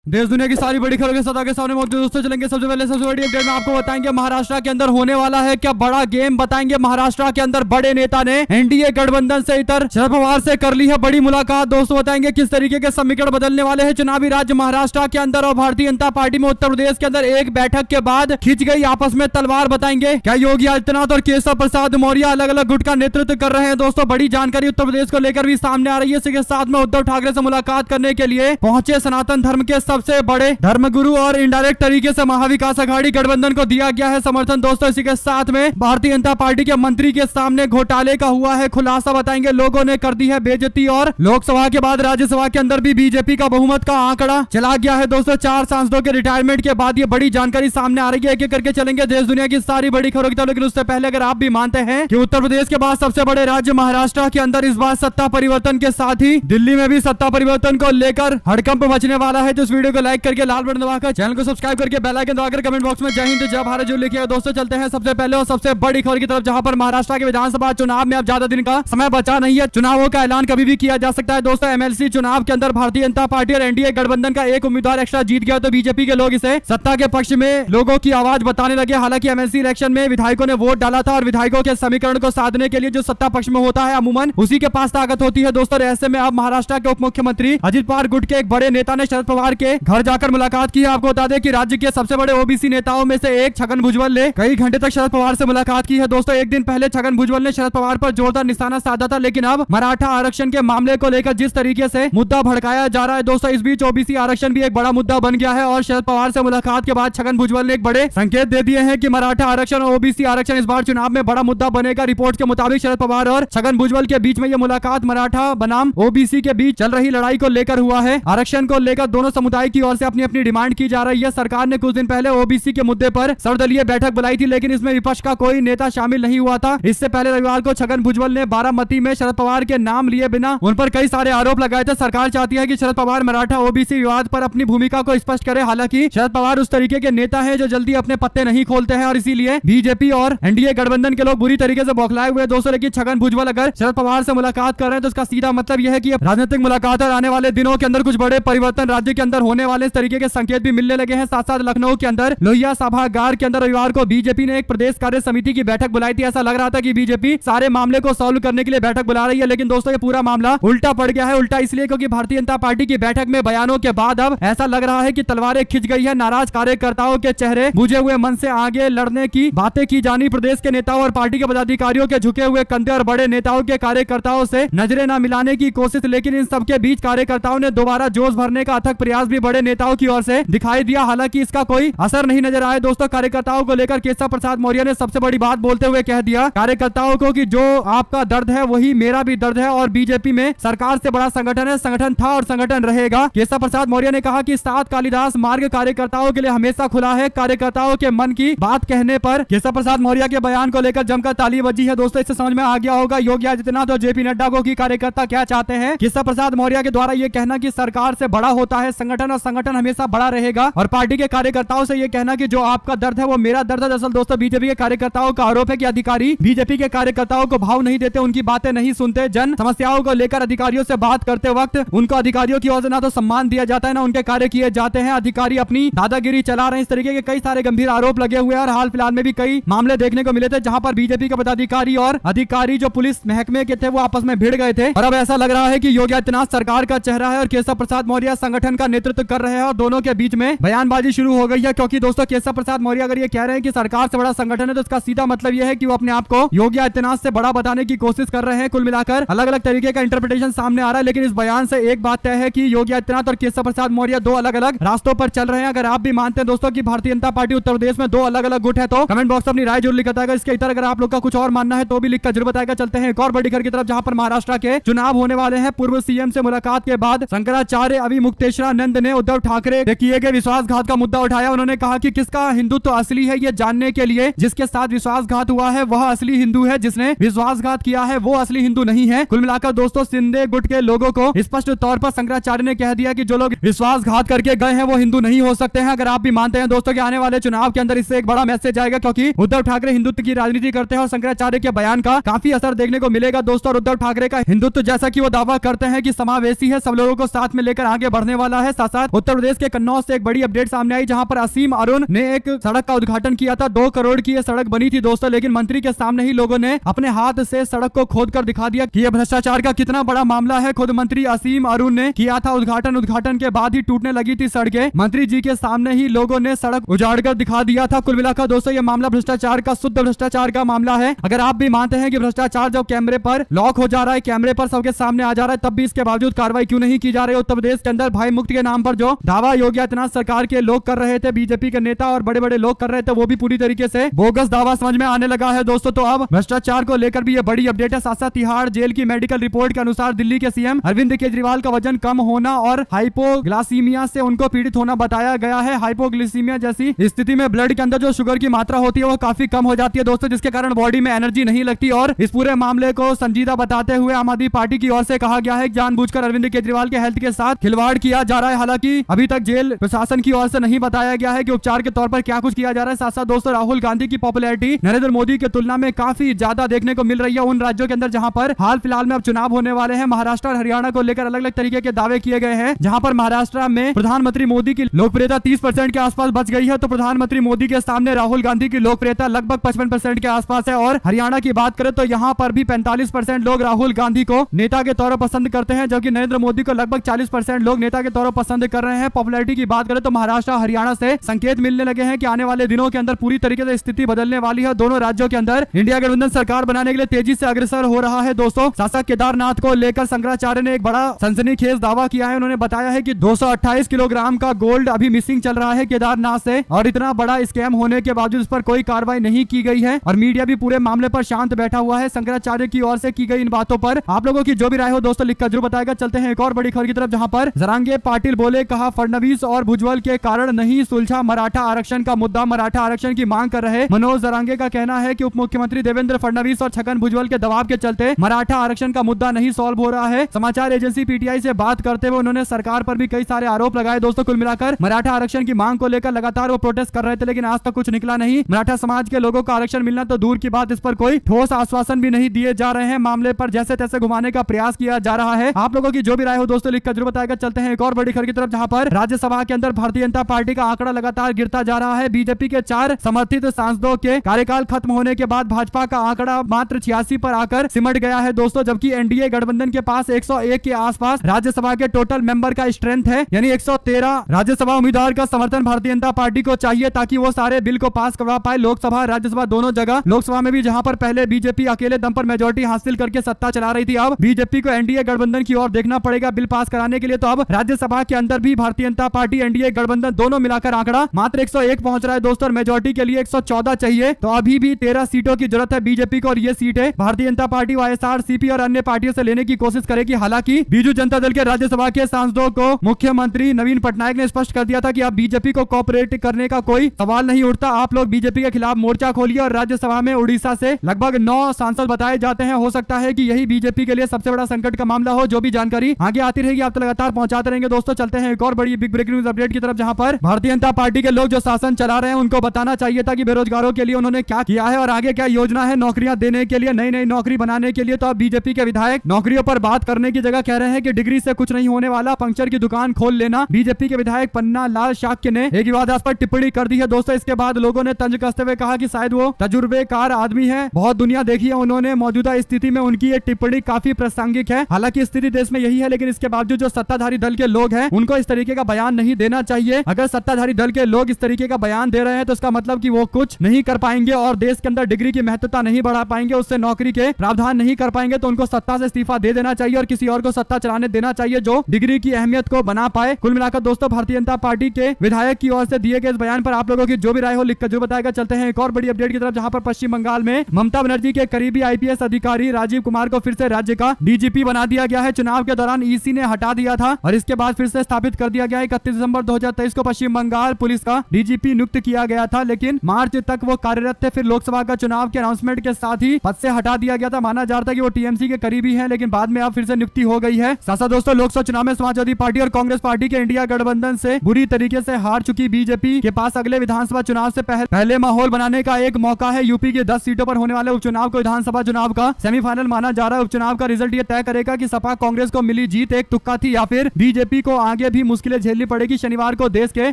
देश दुनिया की सारी बड़ी खबरों के साथ आगे सामने मौजूद दोस्तों चलेंगे। सबसे पहले सबसे बड़ी अपडेट में आपको बताएंगे महाराष्ट्र के अंदर होने वाला है क्या बड़ा गेम। बताएंगे महाराष्ट्र के अंदर बड़े नेता ने एनडीए गठबंधन से इतर शरद पवार से कर ली है बड़ी मुलाकात। दोस्तों बताएंगे किस तरीके के समीकरण बदलने वाले हैं चुनावी राज्य महाराष्ट्र के अंदर और भारतीय जनता पार्टी में उत्तर प्रदेश के अंदर एक बैठक के बाद खिंच गई आपस में तलवार। बताएंगे क्या योगी आदित्यनाथ और केशव प्रसाद मौर्य अलग अलग गुट का नेतृत्व कर रहे हैं। दोस्तों बड़ी जानकारी उत्तर प्रदेश को लेकर भी सामने आ रही है। इसी के साथ में उद्धव ठाकरे से मुलाकात करने के लिए पहुंचे सनातन धर्म के सबसे बड़े धर्मगुरु और इनडायरेक्ट तरीके से महाविकास अघाड़ी गठबंधन को दिया गया है समर्थन। दोस्तों इसी के साथ में भारतीय जनता पार्टी के मंत्री के सामने घोटाले का हुआ है खुलासा। बताएंगे लोगों ने कर दी है बेइज्जती और लोकसभा के बाद राज्यसभा के अंदर भी बीजेपी का बहुमत का आंकड़ा चला गया है। दोस्तों 4 सांसदों के रिटायरमेंट के बाद ये बड़ी जानकारी सामने आ रही है। एक एक करके चलेंगे देश दुनिया की सारी बड़ी खबरों की तरफ, लेकिन उससे पहले अगर आप भी मानते हैं कि उत्तर प्रदेश के बाद सबसे बड़े राज्य महाराष्ट्र के अंदर इस बार सत्ता परिवर्तन के साथ ही दिल्ली में भी सत्ता परिवर्तन को लेकर हड़कंप मचने वाला है, तो इस वीडियो को लाइक करके लाल बटन दबाकर चैनल को सब्सक्राइब करके बेल आइकन दबाकर कमेंट बॉक्स में जय हिंद जय भारत जो लिखिएगा। दोस्तों चलते हैं सबसे पहले और सबसे बड़ी खबर की तरफ, जहां पर महाराष्ट्र के विधानसभा चुनाव में अब ज्यादा दिन का समय बचा नहीं है। चुनावों का ऐलान कभी भी किया जा सकता है। दोस्तों एमएलसी चुनाव के अंदर भारतीय जनता पार्टी और एनडीए गठबंधन का एक उम्मीदवार एक्स्ट्रा जीत गया तो बीजेपी के लोग इसे सत्ता के पक्ष में लोगों की आवाज बताने लगे। हालांकि एमएलसी इलेक्शन में विधायकों ने वोट डाला था और विधायकों के समीकरण को साधने के लिए जो सत्ता पक्ष में होता है अमूमन उसी के पास ताकत होती है। दोस्तों ऐसे में अब महाराष्ट्र के उप मुख्यमंत्री अजित पवार गुट के एक बड़े नेता ने शरद पवार के घर जाकर मुलाकात की है। आपको बता दें कि राज्य के सबसे बड़े ओबीसी नेताओं में से एक छगन भुजबल ने कई घंटे तक शरद पवार से मुलाकात की है। दोस्तों एक दिन पहले छगन भुजबल ने शरद पवार पर जोरदार निशाना साधा था, लेकिन अब मराठा आरक्षण के मामले को लेकर जिस तरीके से मुद्दा भड़काया जा रहा है दोस्तों इस बीच ओबीसी आरक्षण भी एक बड़ा मुद्दा बन गया है और शरद पवार से मुलाकात के बाद छगन भुजबल ने एक बड़े संकेत दे दिए हैं कि मराठा आरक्षण और ओबीसी आरक्षण इस बार चुनाव में बड़ा मुद्दा बनेगा। रिपोर्ट के मुताबिक शरद पवार और छगन भुजबल के बीच में यह मुलाकात मराठा बनाम ओबीसी के बीच चल रही लड़ाई को लेकर हुआ है। आरक्षण को लेकर दोनों समुदाय की ओर से अपनी अपनी डिमांड की जा रही है। सरकार ने कुछ दिन पहले ओबीसी के मुद्दे पर सर्वदलीय बैठक बुलाई थी, लेकिन इसमें विपक्ष का कोई नेता शामिल नहीं हुआ था। इससे पहले रविवार को छगन भुजबल ने बारामती में शरद पवार के नाम लिए बिना उन पर कई सारे आरोप लगाए थे। सरकार चाहती है कि शरद पवार मराठा ओबीसी विवाद पर अपनी भूमिका को स्पष्ट करे। हालांकि शरद पवार उस तरीके के नेता है जो जल्दी अपने पत्ते नहीं खोलते हैं और इसीलिए बीजेपी और एनडीए गठबंधन के लोग बुरी तरीके से बौखलाए हुए दोस्तों। लेकिन छगन भुजबल अगर शरद पवार से मुलाकात कर रहे हैं तो इसका सीधा मतलब यह है कि राजनीतिक मुलाकात और आने वाले दिनों के अंदर कुछ बड़े परिवर्तन राज्य के अंदर होने वाले इस तरीके के संकेत भी मिलने लगे हैं। साथ साथ लखनऊ के अंदर लोहिया सभागार के अंदर रविवार को बीजेपी ने एक प्रदेश कार्य समिति की बैठक बुलाई थी। ऐसा लग रहा था कि बीजेपी सारे मामले को सॉल्व करने के लिए बैठक बुला रही है, लेकिन दोस्तों ये पूरा मामला उल्टा पड़ गया है। उल्टा इसलिए क्योंकि भारतीय जनता पार्टी की बैठक में बयानों के बाद अब ऐसा लग रहा है कि तलवारें खिंच गई है। नाराज कार्यकर्ताओं के चेहरे बुझे हुए मन से आगे लड़ने की बातें की जानी, प्रदेश के नेताओं और पार्टी के पदाधिकारियों के झुके हुए कंधे और बड़े नेताओं के कार्यकर्ताओं से नजरें न मिलाने की कोशिश। लेकिन इन सबके बीच कार्यकर्ताओं ने दोबारा जोश भरने का अथक प्रयास भी बड़े नेताओं की ओर से दिखाई दिया। हालांकि इसका कोई असर नहीं नजर आया। दोस्तों कार्यकर्ताओं को लेकर केशव प्रसाद मौर्य ने सबसे बड़ी बात बोलते हुए कह दिया कार्यकर्ताओं को कि जो आपका दर्द है वही मेरा भी दर्द है और बीजेपी में सरकार से बड़ा संगठन है, संगठन था और संगठन रहेगा। केशव प्रसाद मौर्य ने कहा कि 7 कालिदास मार्ग कार्यकर्ताओं के लिए हमेशा खुला है। कार्यकर्ताओं के मन की बात कहने पर केशव प्रसाद मौर्य के बयान को लेकर जमकर ताली बजी है। दोस्तों इससे समझ में आ गया होगा योगी आदित्यनाथ और जेपी नड्डा को कि कार्यकर्ता क्या चाहते हैं। केशव प्रसाद मौर्य के द्वारा यह कहना कि सरकार से बड़ा होता है संगठन और संगठन हमेशा बड़ा रहेगा, और पार्टी के कार्यकर्ताओं से यह कहना कि जो आपका दर्द है वो मेरा दर्द है। दरअसल दोस्तों बीजेपी के कार्यकर्ताओं का आरोप है कि अधिकारी बीजेपी के कार्यकर्ताओं को भाव नहीं देते, उनकी बातें नहीं सुनते। जन समस्याओं को लेकर अधिकारियों से बात करते वक्त उनको अधिकारियों की ओर से ना तो सम्मान दिया जाता है ना उनके कार्य किए जाते हैं। अधिकारी अपनी दादागिरी चला रहे हैं, इस तरीके के कई सारे गंभीर आरोप लगे हुए हैं। और हाल फिलहाल में भी कई मामले देखने को मिले थे जहां पर बीजेपी के पदाधिकारी और अधिकारी जो पुलिस महकमे के थे वो आपस में भिड़ गए थे। और अब ऐसा लग रहा है कि योगी आदित्यनाथ सरकार का चेहरा है और केशव प्रसाद मौर्य संगठन का नेतृत्व कर रहे हैं और दोनों के बीच में बयानबाजी शुरू हो गई है। क्योंकि दोस्तों केशव प्रसाद मौर्य अगर ये कह रहे हैं कि सरकार से बड़ा संगठन है तो इसका सीधा मतलब यह है कि वो अपने आप को योगी आदित्यनाथ से बड़ा बताने की कोशिश कर रहे हैं। कुल मिलाकर अलग अलग तरीके का इंटरप्रिटेशन सामने आ रहा है, लेकिन इस बयान से एक बात तय है कि योगी आदित्यनाथ और केशव प्रसाद मौर्य 2 अलग अलग रास्तों पर चल रहे हैं। अगर आप भी मानते हैं दोस्तों कि भारतीय जनता पार्टी उत्तर प्रदेश में 2 अलग अलग गुट है तो कमेंट बॉक्स में अपनी राय जरूर लिख बताएगा। इसके इतर अगर आप लोग का कुछ और मानना है तो भी लिखकर जरूर बताएगा। चलते हैं एक और बड़ी खबर की तरफ, जहां पर महाराष्ट्र के चुनाव होने वाले हैं। पूर्व सीएम से मुलाकात के बाद शंकराचार्य अविमुक्तेश्वरानंद ने उद्धव ठाकरे के किए गए विश्वासघात का मुद्दा उठाया। उन्होंने कहा कि किसका हिंदुत्व असली है ये जानने के लिए जिसके साथ विश्वासघात हुआ है वह असली हिंदू है, जिसने विश्वासघात किया है वो असली हिंदू नहीं है। कुल मिलाकर दोस्तों सिंधे गुट के लोगों को स्पष्ट तौर पर शंकराचार्य ने कह दिया कि जो लोग विश्वासघात करके गए हैं वो हिंदू नहीं हो सकते हैं। अगर आप भी मानते हैं दोस्तों कि आने वाले चुनाव के अंदर इससे एक बड़ा मैसेज आएगा, क्योंकि उद्धव ठाकरे हिंदुत्व की राजनीति करते हैं और शंकराचार्य के बयान का काफी असर देखने को मिलेगा दोस्तों। और उद्धव ठाकरे का हिंदुत्व जैसा कि वो दावा करते हैं कि समावेशी है, सब लोगों को साथ में लेकर आगे बढ़ने वाला है, साथ साथ उत्तर प्रदेश के कन्नौज से एक बड़ी अपडेट सामने आई, जहां पर असीम अरुण ने एक सड़क का उद्घाटन किया था। 2 करोड़ की ये सड़क बनी थी दोस्तों, लेकिन मंत्री के सामने ही लोगों ने अपने हाथ से सड़क को खोद कर दिखा दिया कि यह भ्रष्टाचार का कितना बड़ा मामला है। खुद मंत्री असीम अरुण ने किया था उद्घाटन के बाद ही टूटने लगी थी सड़कें। मंत्री जी के सामने ही लोगों ने सड़क उजाड़ कर दिखा दिया था। कुल मिलाकर दोस्तों ये मामला भ्रष्टाचार का, शुद्ध भ्रष्टाचार का मामला है। अगर आप भी मानते हैं कि भ्रष्टाचार जब कैमरे पर लॉक हो जा रहा है, कैमरे पर सबके सामने आ जा रहा है, तब भी इसके बावजूद कार्रवाई क्यों नहीं की जा रही है? उत्तर प्रदेश के अंदर भाई मुक्त के नाम पर जो दावा योगी आदित्यनाथ सरकार के लोग कर रहे थे, बीजेपी के नेता और बड़े बड़े लोग कर रहे थे, वो भी पूरी तरीके से बोगस दावा समझ में आने लगा है दोस्तों। तो अब भ्रष्टाचार को लेकर भी ये बड़ी अपडेट है। साथ साथ तिहाड़ जेल की मेडिकल रिपोर्ट के अनुसार दिल्ली के सीएम अरविंद केजरीवाल का वजन कम होना और हाइपोग्लासीमिया से उनको पीड़ित होना बताया गया है। हाइपोग्लासीमिया जैसी स्थिति में ब्लड के अंदर जो शुगर की मात्रा होती है वो काफी कम हो जाती है दोस्तों, जिसके कारण बॉडी में एनर्जी नहीं लगती। और इस पूरे मामले को संजीदा बताते हुए आम आदमी पार्टी की ओर से कहा गया है कि जानबूझकर अरविंद केजरीवाल के हेल्थ के साथ खिलवाड़ किया जा रहा है। हालांकि अभी तक जेल प्रशासन की ओर से नहीं बताया गया है कि उपचार के तौर पर क्या कुछ किया जा रहा है। साथ साथ दोस्तों राहुल गांधी की पॉपुलैरिटी नरेंद्र मोदी की तुलना में काफी ज्यादा देखने को मिल रही है उन राज्यों के अंदर जहां पर हाल फिलहाल में अब चुनाव होने वाले हैं। महाराष्ट्र और हरियाणा को लेकर अलग अलग तरीके के दावे किए गए हैं। जहां पर महाराष्ट्र में प्रधानमंत्री मोदी की लोकप्रियता 30% के आसपास बच गई है, तो प्रधानमंत्री मोदी के सामने राहुल गांधी की लोकप्रियता लगभग 55% के आसपास है। और हरियाणा की बात करें तो यहाँ पर भी 45% लोग राहुल गांधी को नेता के तौर पर पसंद करते हैं, जबकि नरेंद्र मोदी को लगभग 40% लोग नेता के तौर पर पसंद कर रहे हैं। पॉपुलैरिटी की बात करें तो महाराष्ट्र हरियाणा से संकेत मिलने लगे हैं कि आने वाले दिनों के अंदर पूरी तरीके से स्थिति बदलने वाली है। दोनों राज्यों के अंदर इंडिया गठबंधन सरकार बनाने के लिए तेजी से अग्रसर हो रहा है दोस्तों। शासक केदारनाथ को लेकर शंकराचार्य ने एक बड़ा सनसनीखेज दावा किया है। उन्होंने बताया है कि 228 किलोग्राम का गोल्ड अभी मिसिंग चल रहा है केदारनाथ से, और इतना बड़ा स्कैम होने के बावजूद इस पर कोई कार्रवाई नहीं की गई है और मीडिया भी पूरे मामले पर शांत बैठा हुआ है। शंकराचार्य की ओर से की गई इन बातों पर आप लोगों की जो भी राय हो दोस्तों लिखकर जरूर बताएगा। चलते हैं एक और बड़ी खबर की तरफ, जहां पर जरांगे पाटिल बोले, कहा फडणवीस और भुजबल के कारण नहीं सुलझा मराठा आरक्षण का मुद्दा। मराठा आरक्षण की मांग कर रहे मनोज जरांगे का कहना है कि उप मुख्यमंत्री देवेंद्र फडणवीस और छगन भुजबल के दबाव के चलते मराठा आरक्षण का मुद्दा नहीं सॉल्व हो रहा है। समाचार एजेंसी पीटीआई से बात करते हुए उन्होंने सरकार पर भी कई सारे आरोप लगाए दोस्तों। कुल मिलाकर मराठा आरक्षण की मांग को लेकर लगातार वो प्रोटेस्ट कर रहे थे, लेकिन आज तक कुछ निकला नहीं। मराठा समाज के लोगों का आरक्षण मिलना तो दूर की बात, इस पर कोई ठोस आश्वासन भी नहीं दिए जा रहे हैं। मामले पर जैसे तैसे घुमाने का प्रयास किया जा रहा है। आप लोगों की जो भी राय हो दोस्तों लिखकर जरूर बताएगा। चलते हैं एक और बड़ी खबर की तरफ, जहां पर राज्यसभा के अंदर भारतीय जनता पार्टी का आंकड़ा लगातार गिरता जा रहा है। बीजेपी के 4 समर्थित सांसदों के कार्यकाल खत्म होने के बाद भाजपा का आंकड़ा मात्र 86 पर आकर सिमट गया है दोस्तों, जबकि एनडीए गठबंधन के पास 101 के आसपास राज्यसभा के टोटल मेंबर का स्ट्रेंथ है, यानी 113 राज्यसभा उम्मीदवार का समर्थन भारतीय जनता पार्टी को चाहिए ताकि वो सारे बिल को पास करवा पाए। लोकसभा राज्यसभा दोनों जगह, लोकसभा में भी जहां पर पहले बीजेपी अकेले दम पर मेजोरिटी हासिल करके सत्ता चला रही थी, अब बीजेपी को एनडीए गठबंधन की ओर देखना पड़ेगा बिल पास कराने के लिए। तो अब राज्यसभा के अंदर भी भारतीय जनता पार्टी एनडीए गठबंधन दोनों मिलाकर आंकड़ा मात्र 101 पहुंच रहा है दोस्तों, और मेजोरिटी के लिए 114 चाहिए। तो अभी भी 13 सीटों की जरूरत है बीजेपी को, और ये सीटें भारतीय जनता पार्टी, वाईएसआरसीपी और अन्य पार्टियों से लेने की कोशिश करेगी। हालांकि बीजू जनता दल के राज्यसभा के सांसदों को मुख्यमंत्री नवीन पटनायक ने स्पष्ट कर दिया था कि अब बीजेपी को कोऑपरेट करने का कोई सवाल नहीं उठता। आप लोग बीजेपी के खिलाफ मोर्चा खोलिए। और राज्यसभा में उड़ीसा से लगभग 9 सांसद बताए जाते हैं। हो सकता है कि यही बीजेपी के लिए सबसे बड़ा संकट का मामला हो। जो भी जानकारी आगे आती रहेगी आप तो लगातार पहुंचाते रहेंगे दोस्तों। चलते हैं एक और बड़ी बिग ब्रेकिंग न्यूज अपडेट की तरफ, जहां पर भारतीय जनता पार्टी के लोग जो शासन चला रहे हैं उनको बताना चाहिए था कि बेरोजगारों के लिए उन्होंने क्या किया है और आगे क्या योजना है नौकरियां देने के लिए, नई नई नौकरी बनाने के लिए। तो अब बीजेपी के विधायक नौकरियों पर बात करने की जगह कह रहे हैं कि डिग्री से कुछ नहीं होने वाला, पंक्चर की दुकान खोल लेना। बीजेपी के विधायक पन्ना लाल शाक्य ने एक विवादास्पद टिप्पणी कर दी है दोस्तों। इसके बाद लोगों ने तंज कसते हुए कहा कि शायद वो तजुर्बेकार आदमी है, बहुत दुनिया देखी है उन्होंने, मौजूदा स्थिति में उनकी ये टिप्पणी काफी प्रासंगिक है। हालांकि स्थिति देश में यही है, लेकिन इसके बावजूद जो सत्ताधारी दल के लोग हैं उनको इस तरीके का बयान नहीं देना चाहिए। अगर सत्ताधारी दल के लोग इस तरीके का बयान दे रहे हैं तो इसका मतलब कि वो कुछ नहीं कर पाएंगे और देश के अंदर डिग्री की महत्वता नहीं बढ़ा पाएंगे, उससे नौकरी के प्रावधान नहीं कर पाएंगे। तो उनको सत्ता से इस्तीफा दे देना चाहिए और किसी और को सत्ता चलाने देना चाहिए जो डिग्री की अहमियत को बना पाए। कुल मिलाकर दोस्तों भारतीय जनता पार्टी के विधायक की ओर से दिए गए इस बयान पर आप लोगों की जो भी राय हो लिखकर जो बताएगा। चलते हैं एक और बड़ी अपडेट की तरफ, जहां पर पश्चिम बंगाल में ममता बनर्जी के करीबी आईपीएस अधिकारी राजीव कुमार को फिर से राज्य का डीजीपी बना दिया गया है। चुनाव के दौरान ईसी ने हटा दिया था और इसके बाद फिर से स्थापित कर दिया गया। 31 दिसंबर 2023 को पश्चिम बंगाल पुलिस का डीजीपी नियुक्त किया गया था, लेकिन मार्च तक वो कार्यरत थे। फिर लोकसभा का चुनाव के अनाउंसमेंट के साथ ही पद से हटा दिया गया था। माना जा रहा था कि वो टीएमसी के करीबी हैं, लेकिन बाद में अब फिर से नियुक्ति हो गई है। साथ साथ दोस्तों लोकसभा चुनाव में समाजवादी पार्टी और कांग्रेस पार्टी के इंडिया गठबंधन से बुरी तरीके से हार चुकी बीजेपी के पास अगले विधानसभा चुनाव से पहले माहौल बनाने का एक मौका है। यूपी के 10 सीटों पर होने वाले उपचुनाव को विधानसभा चुनाव का सेमीफाइनल माना जा रहा है। उपचुनाव का रिजल्ट ये तय करेगा कि सपा कांग्रेस को मिली जीत एक तुक्का थी या फिर बीजेपी को आगे आगे भी मुश्किलें झेलनी पड़ेगी। शनिवार को देश के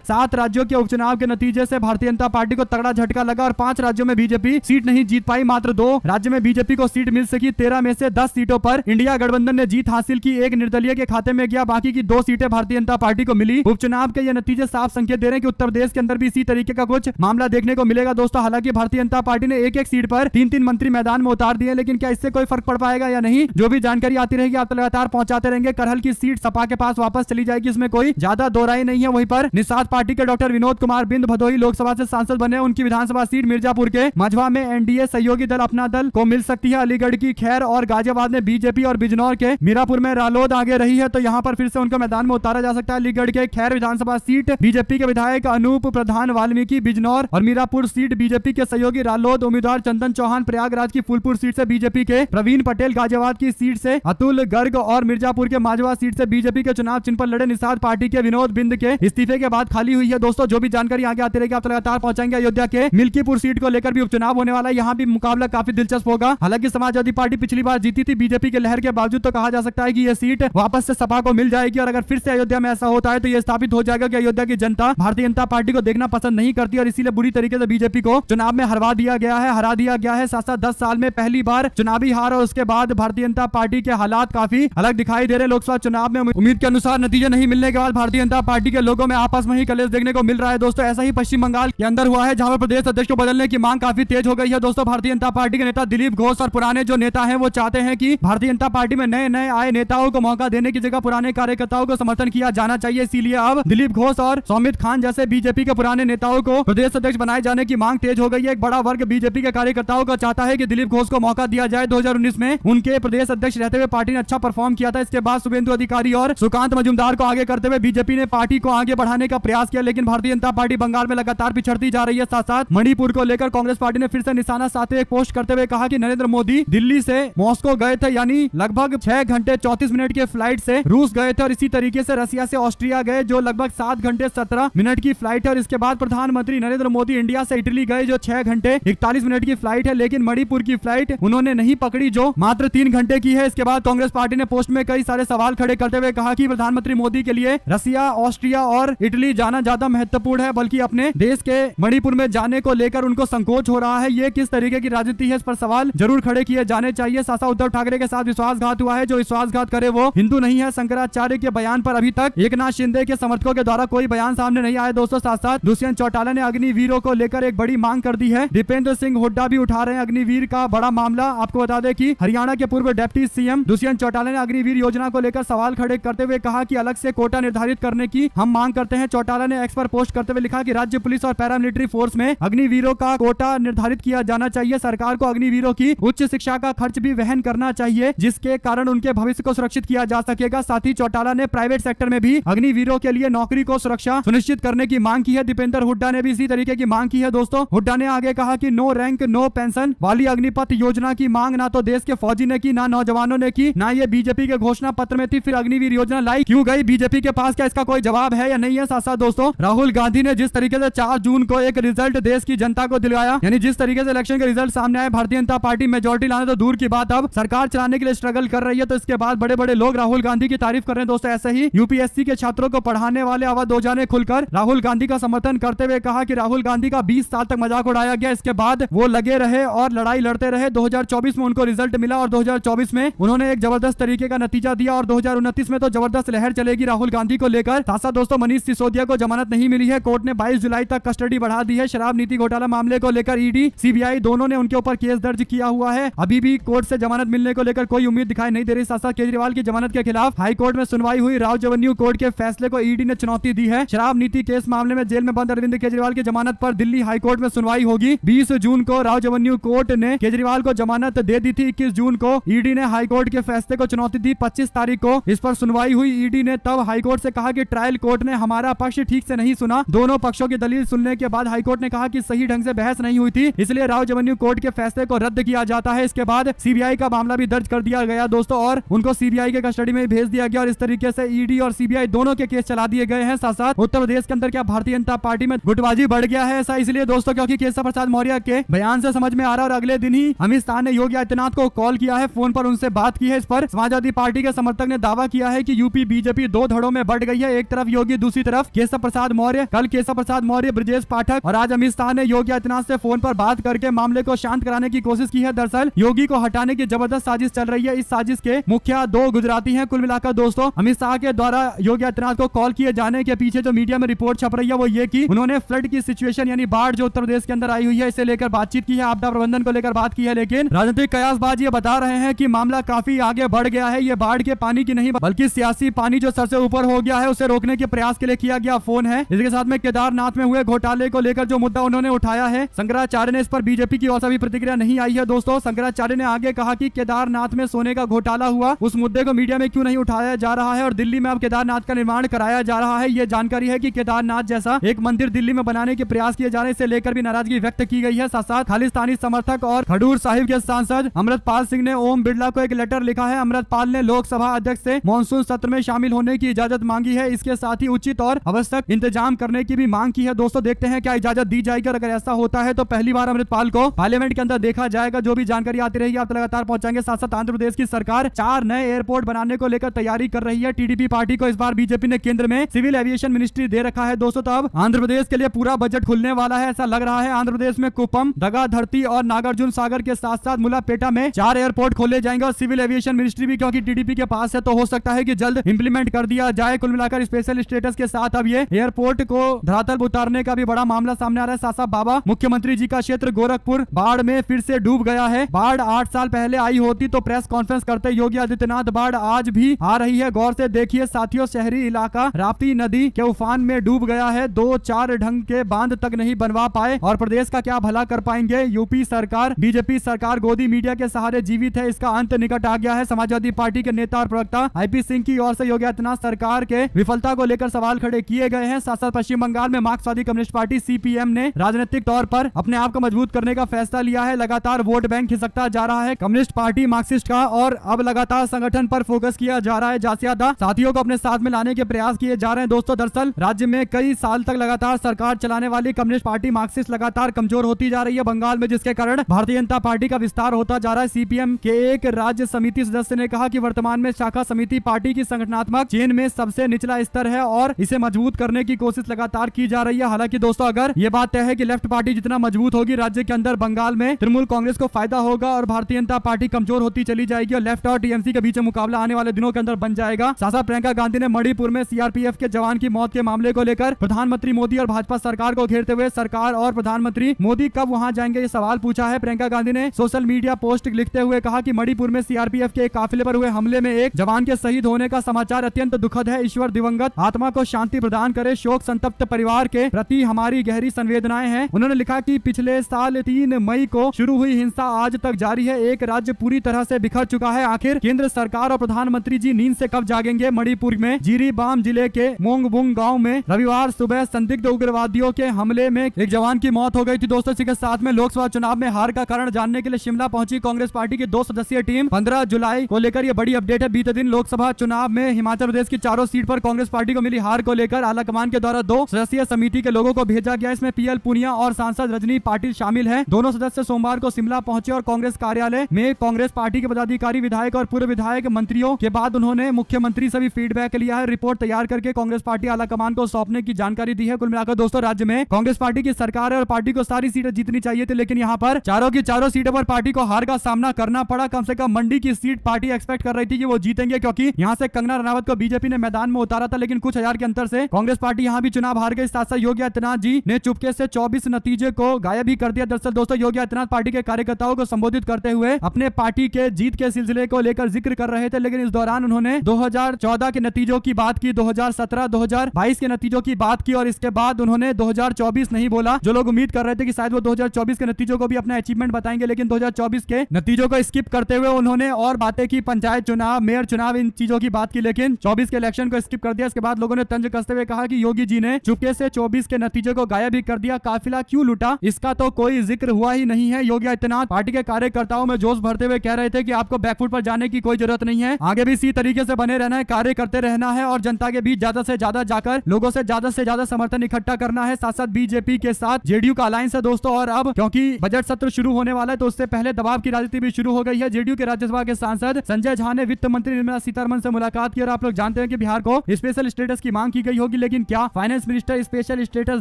7 राज्यों के उपचुनाव के नतीजे से भारतीय जनता पार्टी को तगड़ा झटका लगा और 5 राज्यों में बीजेपी सीट नहीं जीत पाई। मात्र 2 राज्य में बीजेपी को सीट मिल सकी। 13 में से 10 सीटों पर इंडिया गठबंधन ने जीत हासिल की। एक निर्दलीय के खाते में गया, बाकी की 2 सीटें भारतीय जनता पार्टी को मिली। उपचुनाव के ये नतीजे साफ संकेत दे रहे हैं कि उत्तर प्रदेश के अंदर भी इसी तरीके का कुछ मामला देखने को मिलेगा दोस्तों। हालांकि भारतीय जनता पार्टी ने एक-एक सीट पर 3-3 मंत्री मैदान में उतार दिए, लेकिन क्या इससे कोई फर्क पड़ पाएगा या नहीं, जो भी जानकारी आती रहेगी आप लगातार पहुंचाते रहेंगे। करहल की सीट सपा के पास वापस चली जाएगी, इसमें कोई ज्यादा दो राय नहीं है। वहीं पर निषाद पार्टी के डॉक्टर विनोद कुमार बिंद भदोही लोकसभा से सांसद बने। उनकी विधानसभा सीट मिर्जापुर के मझवा में एनडीए सहयोगी दल अपना दल को मिल सकती है। अलीगढ़ की खैर और गाजियाबाद में बीजेपी और बिजनौर के मीरापुर में रालोद आगे रही है, तो यहाँ पर फिर से उनको मैदान में उतारा जा सकता है। अलीगढ़ के खैर विधानसभा सीट बीजेपी के विधायक अनूप प्रधान वाल्मीकि, बिजनौर और मीरापुर सीट बीजेपी के सहयोगी रालोद उम्मीदवार चंदन चौहान, प्रयागराज की फूलपुर सीट से बीजेपी के प्रवीण पटेल, गाजियाबाद की सीट से अतुल गर्ग और मिर्जापुर के माजवा सीट से बीजेपी के चुनाव चिन्ह पर लड़े निषाद पार्टी के विनोद बिंद के इस्तीफे के बाद खाली हुई है। दोस्तों जो भी जानकारी आगे आती रहेगी आप लगातार पहुंचाएंगे। अयोध्या के मिल्कीपुर सीट को लेकर भी उपचुनाव होने वाला है, यहाँ भी मुकाबला काफी दिलचस्प होगा। हालांकि समाजवादी पार्टी पिछली बार जीती थी बीजेपी के लहर के बावजूद, तो कहा जा सकता है कि यह सीट वापस से सपा को मिल जाएगी। और अगर फिर से अयोध्या में ऐसा होता है तो यह स्थापित हो जाएगा कि अयोध्या की जनता भारतीय जनता पार्टी को देखना पसंद नहीं करती और इसीलिए बुरी तरीके से बीजेपी को चुनाव में हरा दिया गया है। साथ साथ 10 साल में पहली बार चुनावी हार और उसके बाद भारतीय जनता पार्टी के हालात काफी अलग दिखाई दे रहे। लोकसभा चुनाव में उम्मीद के अनुसार नतीजे नहीं मिलने के बाद भारतीय जनता पार्टी के लोगों में आपस में ही कलेश देखने को मिल रहा है। दोस्तों ऐसा ही पश्चिम बंगाल के अंदर हुआ है, जहां पर प्रदेश अध्यक्ष को बदलने की मांग काफी तेज हो गई है। दोस्तों भारतीय जनता पार्टी के नेता दिलीप घोष और पुराने जो नेता हैं वो चाहते हैं कि भारतीय जनता पार्टी में नए नए आए नेताओं को मौका देने की जगह पुराने कार्यकर्ताओं को समर्थन किया जाना चाहिए। इसीलिए अब दिलीप घोष और सौमित खान जैसे बीजेपी के पुराने नेताओं को प्रदेश अध्यक्ष बनाए जाने की मांग तेज हो गई है। एक बड़ा वर्ग बीजेपी के कार्यकर्ताओं को चाहता है कि दिलीप घोष को मौका दिया जाए। 2019 में उनके प्रदेश अध्यक्ष रहते हुए पार्टी ने अच्छा परफॉर्म किया था। इसके बाद शुभेंदु अधिकारी और सुकांत मजूमदार को आगे करते हुए बीजेपी ने पार्टी को आगे बढ़ाने का प्रयास किया, लेकिन भारतीय जनता पार्टी बंगाल में लगातार पिछड़ती जा रही है। साथ साथ मणिपुर को लेकर कांग्रेस पार्टी ने फिर से निशाना साधते एक पोस्ट करते हुए कहा कि नरेंद्र मोदी दिल्ली से मॉस्को गए थे, यानी लगभग 6 घंटे 34 मिनट के फ्लाइट से रूस गए थे और इसी तरीके से रसिया से ऑस्ट्रिया गए जो लगभग 7 घंटे 17 मिनट की फ्लाइट है। और इसके बाद प्रधानमंत्री नरेंद्र मोदी इंडिया से इटली गए जो 6 घंटे 41 मिनट की फ्लाइट है, लेकिन मणिपुर की फ्लाइट उन्होंने नहीं पकड़ी जो मात्र 3 घंटे की है। इसके बाद कांग्रेस पार्टी ने पोस्ट में कई सारे सवाल खड़े करते हुए कहा कि प्रधानमंत्री मोदी के लिए रसिया, ऑस्ट्रिया और इटली जाना ज्यादा महत्वपूर्ण है, बल्कि अपने देश के मणिपुर में जाने को लेकर उनको संकोच हो रहा है। ये किस तरीके की राजनीति है, इस पर सवाल जरूर खड़े किए जाने चाहिए। साथ उद्धव ठाकरे के साथ विश्वासघात हुआ है, जो विश्वासघात करे वो हिंदू नहीं है। शंकराचार्य के बयान पर अभी तक एकनाथ शिंदे के समर्थकों के द्वारा कोई बयान सामने नहीं आया। दोस्तों साथ साथ दुष्यंत चौटाला ने अग्निवीरों को लेकर एक बड़ी मांग कर दी है। दीपेंद्र सिंह हुड्डा भी उठा रहे हैं अग्निवीर का बड़ा मामला। आपको बता दें कि हरियाणा के पूर्व डिप्टी सीएम दुष्यंत चौटाला ने अग्निवीर योजना को लेकर सवाल खड़े करते हुए कहा कि अलग से कोटा निर्धारित करने की हम मांग करते हैं। चौटाला ने एक्स पर पोस्ट करते हुए लिखा कि राज्य पुलिस और पैरामिलिट्री फोर्स में अग्निवीरों का कोटा निर्धारित किया जाना चाहिए। सरकार को अग्निवीरों की उच्च शिक्षा का खर्च भी वहन करना चाहिए, जिसके कारण उनके भविष्य को सुरक्षित किया जा सकेगा। साथ ही चौटाला ने प्राइवेट सेक्टर में भी अग्निवीरों के लिए नौकरी को सुरक्षा सुनिश्चित करने की मांग की है। दीपेंद्र हुड्डा ने भी इसी तरीके की मांग की है। दोस्तों हुड्डा ने आगे कहा कि नो रैंक नो पेंशन वाली अग्निपथ योजना की मांग ना तो देश के फौजी ने की, ना नौजवानों ने की, ना ये बीजेपी के घोषणा पत्र में थी। फिर अग्निवीर योजना लाई क्यों गई बीजेपी के पास? क्या इसका कोई जवाब है या नहीं है? साथ साथ दोस्तों राहुल गांधी ने जिस तरीके से 4 जून को एक रिजल्ट देश की जनता को दिलवाया, यानी जिस तरीके से इलेक्शन के रिजल्ट सामने आए, भारतीय जनता पार्टी मेजोरिटी लाने तो दूर की बात अब सरकार चलाने के लिए स्ट्रगल कर रही है, तो इसके बाद बड़े बड़े लोग राहुल गांधी की तारीफ कर रहे हैं। दोस्तों ऐसे ही यूपीएससी के छात्रों को पढ़ाने वाले अवध ओझा ने खुलकर राहुल गांधी का समर्थन करते हुए कहा कि राहुल गांधी का 20 साल तक मजाक उड़ाया गया, इसके बाद वो लगे रहे और लड़ाई लड़ते रहे। 2024 में उनको रिजल्ट मिला और 2024 में उन्होंने एक जबरदस्त तरीके का नतीजा दिया और 2029 में तो जबरदस्त लहर चलेगी राहुल गांधी को लेकर। साथ दोस्तों मनीष सिसोदिया को जमानत नहीं मिली है, कोर्ट ने 22 जुलाई तक कस्टडी बढ़ा दी है। शराब नीति घोटाला मामले को लेकर ईडी सीबीआई दोनों ने उनके ऊपर केस दर्ज किया हुआ है। अभी भी कोर्ट से जमानत मिलने को लेकर कोई उम्मीद दिखाई नहीं दे रही। साथ केजरीवाल की जमानत के खिलाफ हाईकोर्ट में सुनवाई हुई, राव रेवेन्यू कोर्ट के फैसले को ईडी ने चुनौती दी है। शराब नीति केस मामले में जेल में बंद अरविंद केजरीवाल की जमानत पर दिल्ली हाईकोर्ट में सुनवाई होगी। 20 जून को राव रेवेन्यू कोर्ट ने केजरीवाल को जमानत दे दी थी। 21 जून को ईडी ने हाईकोर्ट के फैसले को चुनौती दी। 25 तारीख को इस पर सुनवाई हुई। ईडी ने तब हाईकोर्ट से कहा कि ट्रायल कोर्ट ने हमारा पक्ष ठीक से नहीं सुना। दोनों पक्षों की दलील सुनने के बाद हाईकोर्ट ने कहा कि सही ढंग से बहस नहीं हुई थी, इसलिए राव रेवेन्यू कोर्ट के फैसले को रद्द किया जाता है। इसके बाद सीबीआई का मामला भी दर्ज कर दिया गया दोस्तों और उनको सीबीआई के कस्टडी में भेज दिया गया और इस तरीके से ईडी और सीबीआई दोनों के केस चला दिए गए हैं। साथ साथ उत्तर प्रदेश के अंदर क्या भारतीय जनता पार्टी में गुटबाजी बढ़ गया है? ऐसा इसलिए दोस्तों क्योंकि केशव प्रसाद मौर्य के बयान से समझ में आ रहा है और अगले दिन ही अमित शाह ने योगी आदित्यनाथ को कॉल किया है, फोन पर उनसे बात की है। इस पर समाजवादी पार्टी के समर्थक ने दावा किया है कि यूपी बीजेपी 2 धड़ों में बढ़ गई है। एक तरफ योगी, दूसरी तरफ केशव प्रसाद मौर्य। कल केशव प्रसाद मौर्य, ब्रजेश पाठक और आज अमित शाह ने योगी आदित्यनाथ से फोन पर बात करके मामले को शांत कराने की कोशिश की है। दरअसल योगी को हटाने की जबरदस्त साजिश चल रही है। इस साजिश के मुखिया 2 गुजराती हैं। कुल मिलाकर दोस्तों, अमित शाह के द्वारा योगी आदित्यनाथ को कॉल किए जाने के पीछे जो मीडिया में रिपोर्ट छप रही है वो ये कि उन्होंने फ्लड की सिचुएशन यानी बाढ़ जो उत्तर प्रदेश के अंदर आई हुई है इसे लेकर बातचीत की है, आपदा प्रबंधन को लेकर बात की है। लेकिन राजनीतिक कयासबाज ये बता रहे हैं कि मामला काफी आगे बढ़ गया है। ये बाढ़ के पानी की नहीं बल्कि सियासी पानी जो सर से ऊपर हो गया है उसे रोकने के प्रयास के लिए किया गया फोन है। इसके साथ में केदारनाथ में हुए घोटाले को लेकर जो मुद्दा उन्होंने उठाया है, शंकराचार्य ने इस पर बीजेपी की ओर से भी प्रतिक्रिया नहीं आई है। दोस्तों, शंकराचार्य ने आगे कहा कि केदारनाथ में सोने का घोटाला हुआ, उस मुद्दे को मीडिया में क्यों नहीं उठाया जा रहा है और दिल्ली में अब केदारनाथ का निर्माण कराया जा रहा है। ये जानकारी है कि केदारनाथ जैसा एक मंदिर दिल्ली में बनाने के प्रयास किए जाने से लेकर भी नाराजगी व्यक्त की गई है। साथ साथ खालिस्तानी समर्थक और खडूर साहिब के सांसद अमृतपाल सिंह ने ओम बिरला को एक लेटर लिखा है। अमृतपाल ने लोकसभा अध्यक्ष से मानसून सत्र में शामिल होने की इजाजत मांगी है। इसके साथ ही उचित और आवश्यक इंतजाम करने की भी मांग की है। दोस्तों, देखते हैं क्या इजाजत दी जाएगी और अगर ऐसा होता है तो पहली बार अमृतपाल को पार्लियामेंट के अंदर देखा जाएगा। जो भी जानकारी आती रहेगी आप लगातार पहुंचाएंगे। साथ साथ आंध्र प्रदेश की सरकार 4 नए एयरपोर्ट बनाने को लेकर तैयारी कर रही है। टीडीपी पार्टी को इस बार बीजेपी ने केंद्र में सिविल एविएशन मिनिस्ट्री दे रखा है। दोस्तों, तो अब आंध्र प्रदेश के लिए पूरा बजट खुलने वाला है। ऐसा लग रहा है आंध्र प्रदेश में कुप्पम, दगा धरती और नागार्जुन सागर के साथ साथ मुलापेटा में 4 एयरपोर्ट खोले जाएंगे और सिविल एविएशन मिनिस्ट्री भी क्योंकि टीडीपी के पास है तो हो सकता है कि जल्द इंप्लीमेंट कर दिया जाए। कुल मिलाकर स्पेशल स्टेटस के साथ अब ये एयरपोर्ट को धरातल उतारने का भी बड़ा मामला सामने आ रहा है। सासा बाबा मुख्यमंत्री जी का क्षेत्र गोरखपुर बाढ़ में फिर से डूब गया है। बाढ़ 8 साल पहले आई होती तो प्रेस कॉन्फ्रेंस करते योगी आदित्यनाथ। बाढ़ आज भी आ रही है। गौर से देखिए साथियों, शहरी इलाका राप्ती नदी के उफान में डूब गया है। 2-4 ढंग के बांध तक नहीं बनवा पाए और प्रदेश का क्या भला कर पाएंगे। यूपी सरकार, बीजेपी सरकार गोदी मीडिया के सहारे जीवित है। इसका अंत निकट आ गया है। समाजवादी पार्टी के नेता और प्रवक्ता आईपी सिंह की ओर से योगी आदित्यनाथ सरकार के विफलता को लेकर सवाल खड़े किए गए हैं। साथ साथ पश्चिम बंगाल में मार्क्सवादी कम्युनिस्ट पार्टी सीपीएम ने राजनीतिक तौर पर अपने आप को मजबूत करने का फैसला लिया है। लगातार वोट बैंक खिसकता जा रहा है कम्युनिस्ट पार्टी मार्क्सिस्ट का और अब लगातार संगठन पर फोकस किया जा रहा है। ज्यादा साथियों को अपने साथ में लाने के प्रयास किए जा रहे हैं। दोस्तों, दरअसल राज्य में कई साल तक लगातार सरकार चलाने वाली कम्युनिस्ट पार्टी मार्क्सिस्ट लगातार कमजोर होती जा रही है बंगाल में, जिसके कारण भारतीय जनता पार्टी का विस्तार होता जा रहा है। सीपीएम के एक राज्य समिति सदस्य ने कहा कि वर्तमान में शाखा समिति पार्टी की संगठनात्मक चेन में सबसे निचला स्तर है और इसे मजबूत करने की कोशिश लगातार की जा रही है। हालांकि दोस्तों, अगर ये बात तय है कि लेफ्ट पार्टी जितना मजबूत होगी राज्य के अंदर बंगाल में तृणमूल कांग्रेस को फायदा होगा और भारतीय जनता पार्टी कमजोर होती चली जाएगी और लेफ्ट और टीएमसी के बीच मुकाबला आने वाले दिनों के अंदर बन जाएगा। सासा प्रियंका गांधी ने मणिपुर में सीआरपीएफ के जवान की मौत के मामले को लेकर प्रधानमंत्री मोदी और भाजपा सरकार को घेरते हुए सरकार और प्रधानमंत्री मोदी कब वहां जाएंगे ये सवाल पूछा है। प्रियंका गांधी ने सोशल मीडिया पोस्ट लिखते हुए कहा कि मणिपुर में सीआरपीएफ के एक काफिले पर हुए हमले में एक जवान के शहीद होने का समाचार अत्यंत दुखद है। ईश्वर दिवंगत आत्मा को शांति प्रदान करे। शोक संतप्त परिवार के प्रति हमारी गहरी संवेदनाएं हैं। उन्होंने लिखा कि पिछले साल 3 मई को शुरू हुई हिंसा आज तक जारी है। एक राज्य पूरी तरह से बिखर चुका है। आखिर केंद्र सरकार और प्रधानमंत्री जी नींद से कब जागेंगे। मणिपुर में जीरीबाम जिले के मोंगबुंग गांव में रविवार सुबह संदिग्ध उग्रवादियों के हमले में एक जवान की मौत हो गई थी। दोस्तों, इसी के साथ में लोकसभा चुनाव में हार का कारण जानने के लिए शिमला पहुंची कांग्रेस पार्टी की 2 सदस्यीय टीम। 15 जुलाई को लेकर यह बड़ी अपडेट है। बीते दिन लोकसभा चुनाव में हिमाचल प्रदेश की 4 सीट पर कांग्रेस पार्टी को मिली हार को लेकर आलाकमान के द्वारा 2 सदस्यीय समिति के लोगों को भेजा गया। इसमें पीएल पुनिया और सांसद रजनी पाटिल शामिल है। दोनों सदस्य सोमवार को शिमला पहुंचे और कांग्रेस कार्यालय में कांग्रेस पार्टी के पदाधिकारी, विधायक और पूर्व विधायक, मंत्रियों के बाद उन्होंने मुख्यमंत्री से भी फीडबैक लिया है। रिपोर्ट तैयार करके कांग्रेस पार्टी आलाकमान को सौंपने की जानकारी दी है। कुल मिलाकर दोस्तों, राज्य में कांग्रेस पार्टी की सरकार है और पार्टी को सारी सीटें जीतनी चाहिए थी, लेकिन यहाँ पर चारों की चारों सीटों पर पार्टी को हार का सामना करना पड़ा। कम से कम मंडी की सीट पार्टी एक्सपेक्ट कर रही थी कि वो जीतेंगे, क्योंकि यहाँ से कंगना रनावत को बीजेपी ने मैदान में उतारा था, लेकिन कुछ हजार के अंतर से कांग्रेस पार्टी यहाँ भी चुनाव हार गई। साथ साथ योगी आदित्यनाथ जी ने चुपके से 24 नतीजे को गायब ही कर दिया। दरअसल दोस्तों, योगी आदित्यनाथ पार्टी के कार्यकर्ताओं को संबोधित करते हुए अपने पार्टी के जीत के सिलसिले को लेकर जिक्र कर रहे थे, लेकिन इस दौरान उन्होंने 2014 के नतीजों की बात की, 2017, 2022 के नतीजों की बात की और इसके बाद उन्होंने 2024 नहीं बोला। जो लोग उम्मीद कर रहे थे कि शायद वो 2024 के नतीजों को भी अपना अचीवमेंट बताएंगे, लेकिन 2024 के नतीजों को स्किप करते हुए उन्होंने और बातें की, पंचायत चुनाव, मेयर चुनाव, इन चीजों की बात की, लेकिन 24 के इलेक्शन को स्किप कर दिया। इसके बाद लोगों ने तंज कसते हुए कहा कि योगी जी ने चुपके से 24 के नतीजों को गायब ही कर दिया। काफिला क्यों लूटा, इसका तो कोई जिक्र हुआ ही नहीं है। योगी आदित्यनाथ पार्टी के कार्यकर्ताओं में जोश भरते हुए कह रहे थे कि आपको बैकफुट पर जाने की कोई जरूरत नहीं है, आगे भी इसी तरीके से बने रहना है, कार्य करते रहना है और जनता के बीच ज्यादा से ज्यादा जाकर लोगों से ज्यादा समर्थन इकट्ठा करना है। साथ साथ बीजेपी के साथ जेडीयू का अलायंस है दोस्तों, और अब क्योंकि बजट सत्र शुरू होने वाला है तो उससे पहले दबाव की राजनीति भी शुरू हो गई है। जेडीयू के राज्यसभा के सांसद संजय झा ने वित्त मंत्री निर्मला सीतारमण से मुलाकात की और आप लोग जानते हैं हैं कि बिहार को स्पेशल स्टेटस की मांग की गई होगी, लेकिन क्या फाइनेंस मिनिस्टर स्पेशल स्टेटस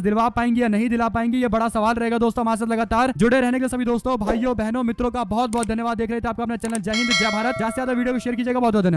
दिलवा पाएंगे या नहीं दिला पाएंगे, ये बड़ा सवाल रहेगा। दोस्तों हमारे साथ लगातार जुड़े रहने के लिए सभी दोस्तों, भाइयों, बहनों, मित्रों का बहुत बहुत धन्यवाद। देख रहे थे आपका अपना चैनल जय हिंद जय भारत। ज्यादा से ज्यादा वीडियो को शेयर कीजिएगा। बहुत बहुत धन्यवाद।